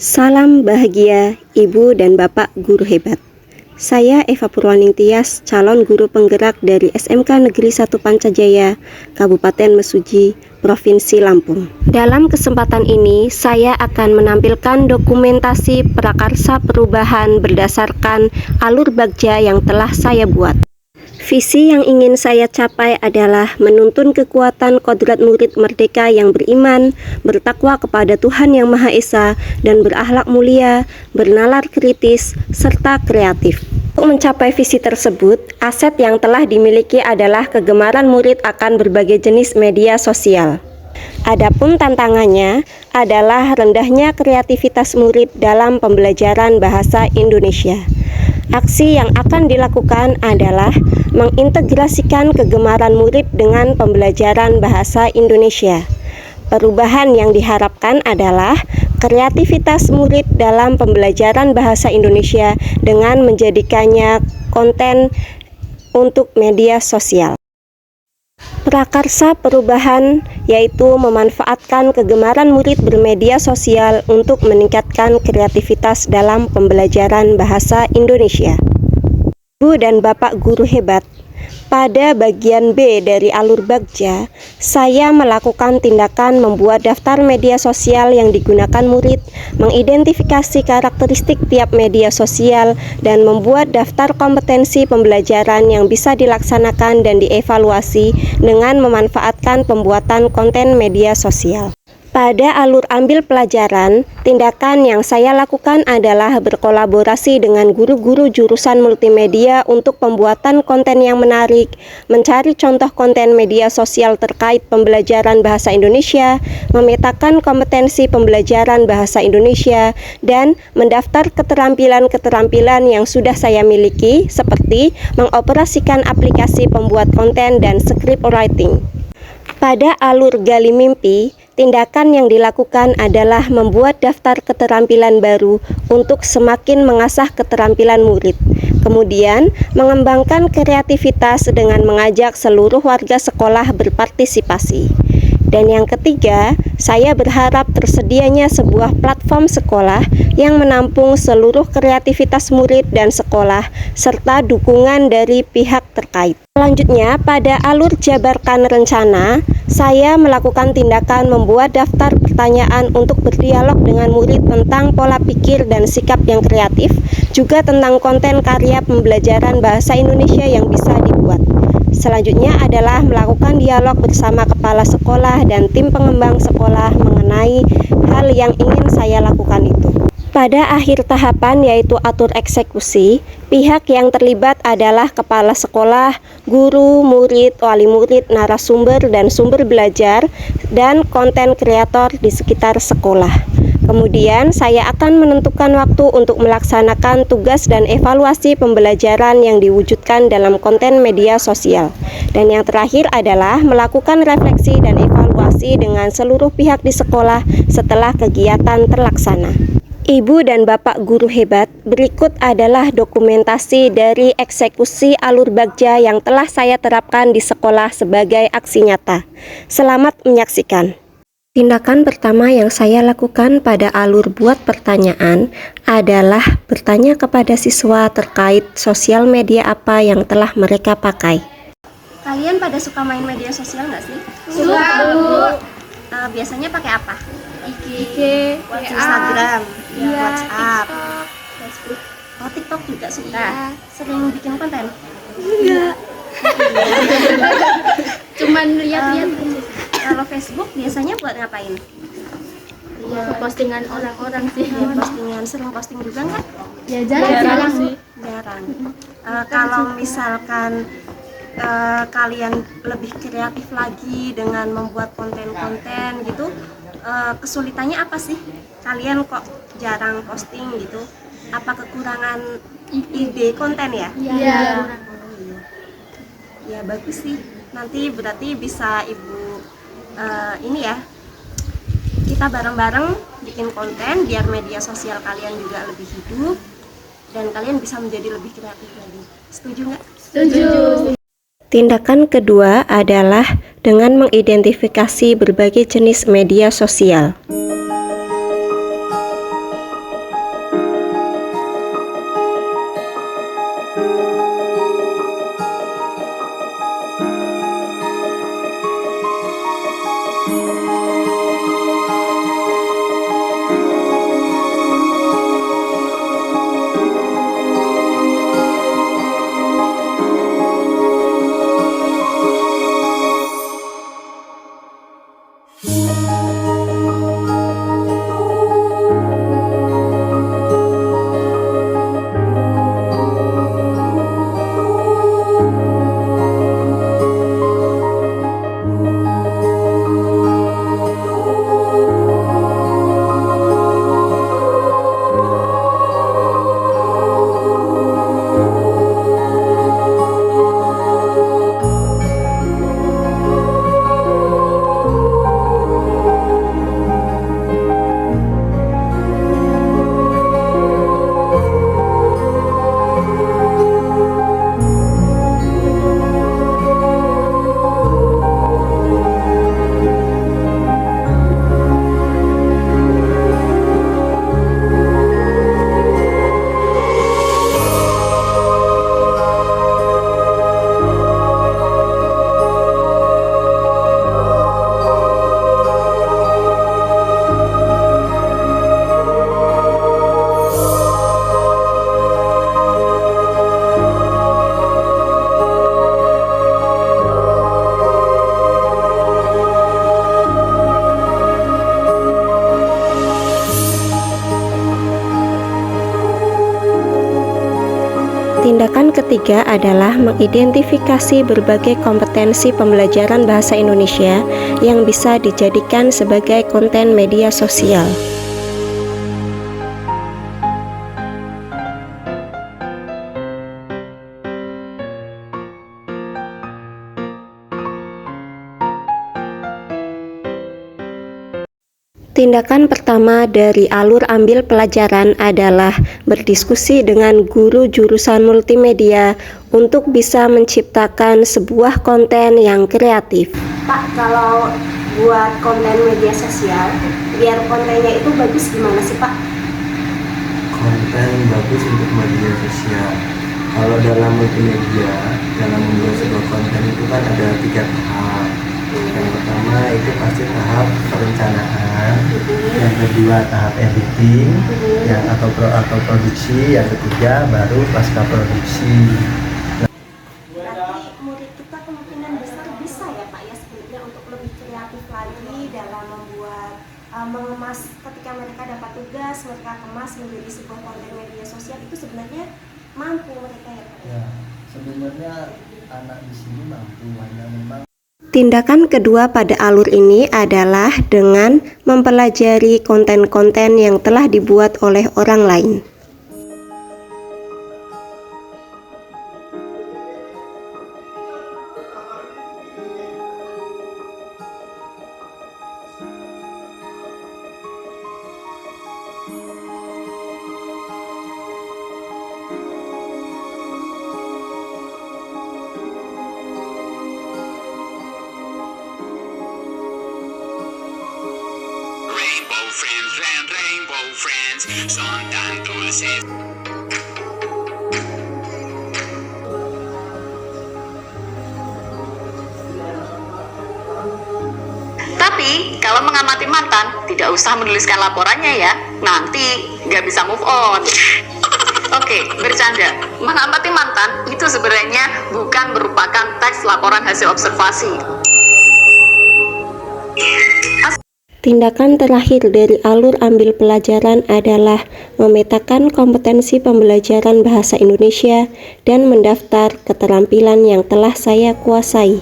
Salam bahagia Ibu dan Bapak Guru Hebat. Saya Eva Purwaning Tias, calon guru penggerak dari SMK Negeri 1 Pancajaya, Kabupaten Mesuji, Provinsi Lampung. Dalam kesempatan ini, saya akan menampilkan dokumentasi prakarsa perubahan berdasarkan alur bagja yang telah saya buat. Visi yang ingin saya capai adalah menuntun kekuatan kodrat murid merdeka yang beriman, bertakwa kepada Tuhan Yang Maha Esa, dan berakhlak mulia, bernalar kritis, serta kreatif. Untuk mencapai visi tersebut, aset yang telah dimiliki adalah kegemaran murid akan berbagai jenis media sosial. Adapun tantangannya adalah rendahnya kreativitas murid dalam pembelajaran bahasa Indonesia. Aksi yang akan dilakukan adalah mengintegrasikan kegemaran murid dengan pembelajaran bahasa Indonesia. Perubahan yang diharapkan adalah kreativitas murid dalam pembelajaran bahasa Indonesia dengan menjadikannya konten untuk media sosial. Prakarsa perubahan yaitu memanfaatkan kegemaran murid bermedia sosial untuk meningkatkan kreativitas dalam pembelajaran bahasa Indonesia. Ibu dan Bapak Guru Hebat, pada bagian B dari alur bagja, saya melakukan tindakan membuat daftar media sosial yang digunakan murid, mengidentifikasi karakteristik tiap media sosial, dan membuat daftar kompetensi pembelajaran yang bisa dilaksanakan dan dievaluasi dengan memanfaatkan pembuatan konten media sosial. Pada alur ambil pelajaran, tindakan yang saya lakukan adalah berkolaborasi dengan guru-guru jurusan multimedia untuk pembuatan konten yang menarik, mencari contoh konten media sosial terkait pembelajaran bahasa Indonesia, memetakan kompetensi pembelajaran bahasa Indonesia, dan mendaftar keterampilan-keterampilan yang sudah saya miliki, seperti mengoperasikan aplikasi pembuat konten dan script writing. Pada alur gali mimpi, tindakan yang dilakukan adalah membuat daftar keterampilan baru untuk semakin mengasah keterampilan murid. Kemudian, mengembangkan kreativitas dengan mengajak seluruh warga sekolah berpartisipasi. Dan yang ketiga, saya berharap tersedianya sebuah platform sekolah yang menampung seluruh kreativitas murid dan sekolah, serta dukungan dari pihak terkait. Selanjutnya, pada alur jabarkan rencana, saya melakukan tindakan membuat daftar pertanyaan untuk berdialog dengan murid tentang pola pikir dan sikap yang kreatif, juga tentang konten karya pembelajaran bahasa Indonesia yang bisa dibuat. Selanjutnya adalah melakukan dialog bersama kepala sekolah dan tim pengembang sekolah mengenai hal yang ingin saya lakukan itu. Pada akhir tahapan yaitu atur eksekusi, pihak yang terlibat adalah kepala sekolah, guru, murid, wali murid, narasumber, dan sumber belajar, dan konten kreator di sekitar sekolah. Kemudian saya akan menentukan waktu untuk melaksanakan tugas dan evaluasi pembelajaran yang diwujudkan dalam konten media sosial. Dan yang terakhir adalah melakukan refleksi dan evaluasi dengan seluruh pihak di sekolah setelah kegiatan terlaksana. Ibu dan Bapak Guru Hebat, berikut adalah dokumentasi dari eksekusi alur bagja yang telah saya terapkan di sekolah sebagai aksi nyata. Selamat menyaksikan. Tindakan pertama yang saya lakukan pada alur buat pertanyaan adalah bertanya kepada siswa terkait sosial media apa yang telah mereka pakai. Kalian pada suka main media sosial nggak sih? Suka, Bu. Biasanya pakai apa? IG, Instagram, WhatsApp, TikTok, Facebook. Oh, TikTok juga suka. Iya. Sering bikin konten? Enggak. Cuman lihat-lihat aja. Kalau Facebook biasanya buat ngapain? Ya, postingan orang-orang sih. Ya, postingan, sering posting juga nggak? Ya jarang sih. Jarang. Kalau misalkan kalian lebih kreatif lagi dengan membuat konten-konten gitu, kesulitannya apa sih? Kalian kok jarang posting gitu? Apa kekurangan ide konten ya? Iya. Ya bagus sih. Nanti berarti bisa Ibu ini ya, kita bareng-bareng bikin konten biar media sosial kalian juga lebih hidup dan kalian bisa menjadi lebih kreatif lagi. Setuju nggak? Setuju. Tindakan kedua adalah dengan mengidentifikasi berbagai jenis media sosial. Tindakan ketiga adalah mengidentifikasi berbagai kompetensi pembelajaran bahasa Indonesia yang bisa dijadikan sebagai konten media sosial. Tindakan pertama dari alur ambil pelajaran adalah berdiskusi dengan guru jurusan multimedia untuk bisa menciptakan sebuah konten yang kreatif. Pak, kalau buat konten media sosial, biar kontennya itu bagus gimana sih Pak? Konten bagus untuk media sosial. Kalau dalam multimedia, dalam membuat sebuah konten itu kan ada 3 tahap. Yang pertama itu pasti tahap perencanaan, yang kedua tahap editing, atau produksi, yang ketiga baru pasca produksi. Berarti murid kita kemungkinan besar bisa ya Pak ya sebenarnya untuk lebih kreatif lagi dalam membuat mengemas ketika mereka dapat tugas, mereka kemas menjadi sebuah konten media sosial, itu sebenarnya mampu mereka ya Pak? Ya, sebenarnya anak di sini mampu, hanya memang Tindakan kedua pada alur ini adalah dengan mempelajari konten-konten yang telah dibuat oleh orang lain. Friends and rainbow friends son tan dulces. Tapi kalau mengamati mantan, tidak usah menuliskan laporannya ya, nanti nggak bisa move on. Oke, bercanda. Mengamati mantan itu sebenarnya bukan merupakan teks laporan hasil observasi. Tindakan terakhir dari alur ambil pelajaran adalah memetakan kompetensi pembelajaran bahasa Indonesia dan mendaftar keterampilan yang telah saya kuasai.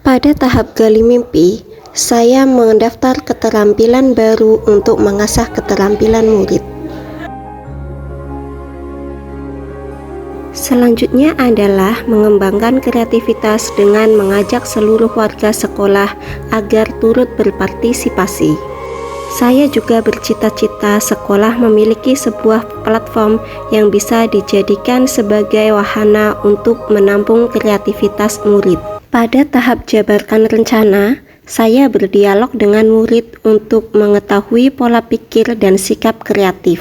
Pada tahap gali mimpi, saya mendaftar keterampilan baru untuk mengasah keterampilan murid. Selanjutnya adalah mengembangkan kreativitas dengan mengajak seluruh warga sekolah agar turut berpartisipasi. Saya juga bercita-cita sekolah memiliki sebuah platform yang bisa dijadikan sebagai wahana untuk menampung kreativitas murid. Pada tahap jabarkan rencana, saya berdialog dengan murid untuk mengetahui pola pikir dan sikap kreatif.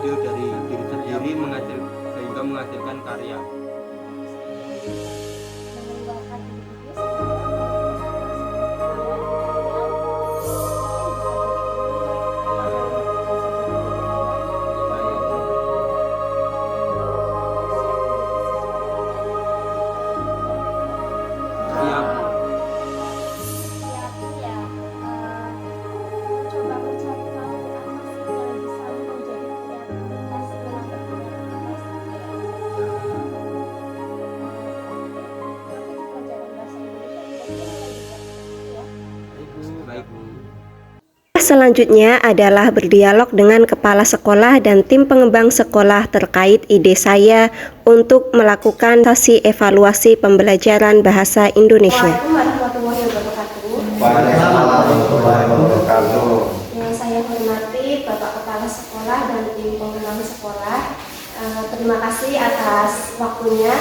ide dari diri sendiri sehingga menghasilkan karya. meninggalkan individu coba mencari tahu apa sih yang bisa menjadi kreativitas dalam berkreativitas pelajaran bahasa Indonesia ya. Selanjutnya adalah berdialog dengan kepala sekolah dan tim pengembang sekolah terkait ide saya untuk melakukan sesi evaluasi pembelajaran bahasa Indonesia. Waalaikumsalam warahmatullahi wabarakatuh. Waalaikumsalam warahmatullahi wabarakatuh. Yang saya hormati Bapak Kepala Sekolah dan tim pengembang sekolah, terima kasih atas waktunya.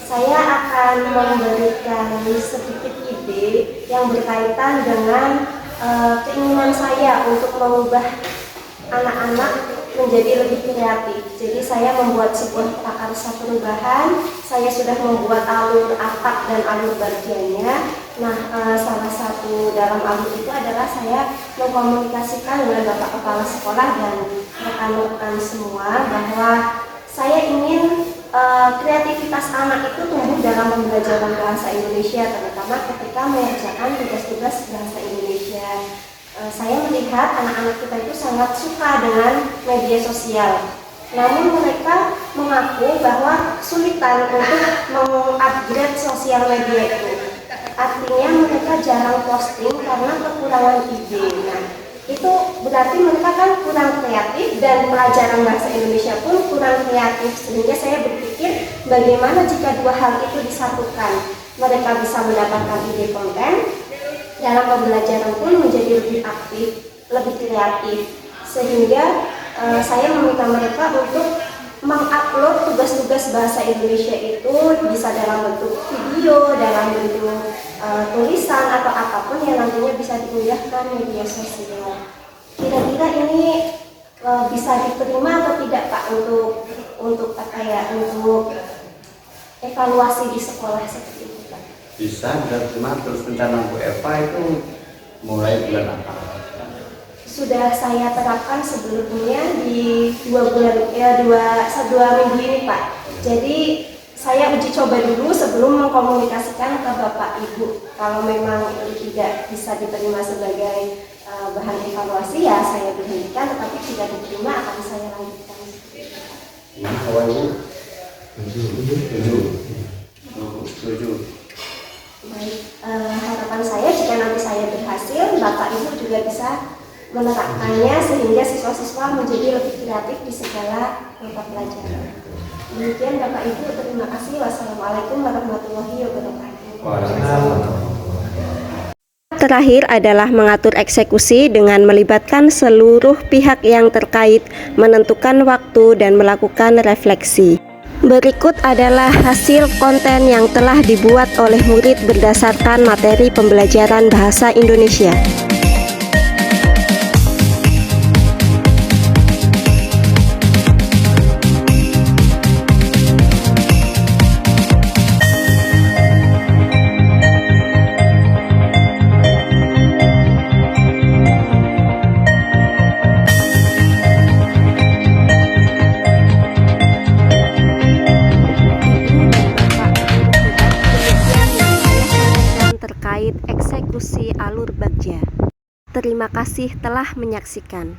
Saya akan memberikan sedikit ide yang berkaitan dengan keinginan saya untuk mengubah anak-anak menjadi lebih kreatif. Jadi saya membuat sebuah prakarsa perubahan. Saya sudah membuat alur atap dan alur bagiannya. Nah, salah satu dalam alur itu adalah saya mengkomunikasikan dengan Bapak Kepala Sekolah dan rekan-rekan semua bahwa saya ingin kreativitas anak itu tumbuh dalam pembelajaran bahasa Indonesia, terutama ketika mengerjakan tugas-tugas bahasa Indonesia. Saya melihat anak-anak kita itu sangat suka dengan media sosial. Namun mereka mengaku bahwa kesulitan untuk mengupgrade sosial media itu. Artinya mereka jarang posting karena kekurangan ide. Nah, itu berarti mereka kan kurang kreatif dan pelajaran bahasa Indonesia pun kurang kreatif, sehingga saya berpikir bagaimana jika dua hal itu disatukan. Mereka bisa mendapatkan ide konten, dalam pembelajaran pun menjadi lebih aktif, lebih kreatif, sehingga saya meminta mereka untuk mengupload tugas-tugas bahasa Indonesia itu bisa dalam bentuk video, dalam bentuk tulisan atau apapun yang nantinya bisa diunggahkan media sosial. Kira-kira ini bisa diterima atau tidak Pak untuk evaluasi di sekolah seperti itu Pak? Bisa terima. Terus rencana Bu Eva itu mulai bulan apa? Sudah saya terapkan sebelumnya di 2 minggu ini Pak. Jadi saya uji coba dulu sebelum mengkomunikasikan ke Bapak Ibu. Kalau memang itu tidak bisa diterima sebagai bahan evaluasi, ya saya berhentikan, tetapi jika diterima akan saya lanjutkan. Nah, awal Bu? 7. Baik, harapan saya jika nanti saya berhasil, Bapak Ibu juga bisa menerapkannya sehingga siswa-siswa menjadi lebih kreatif di segala mata pelajaran. Demikian Bapak Ibu, terima kasih. Wassalamualaikum warahmatullahi wabarakatuh. Terakhir adalah mengatur eksekusi dengan melibatkan seluruh pihak yang terkait, menentukan waktu dan melakukan refleksi. Berikut adalah hasil konten yang telah dibuat oleh murid berdasarkan materi pembelajaran bahasa Indonesia. Terkait eksekusi alur bagja. Terima kasih telah menyaksikan.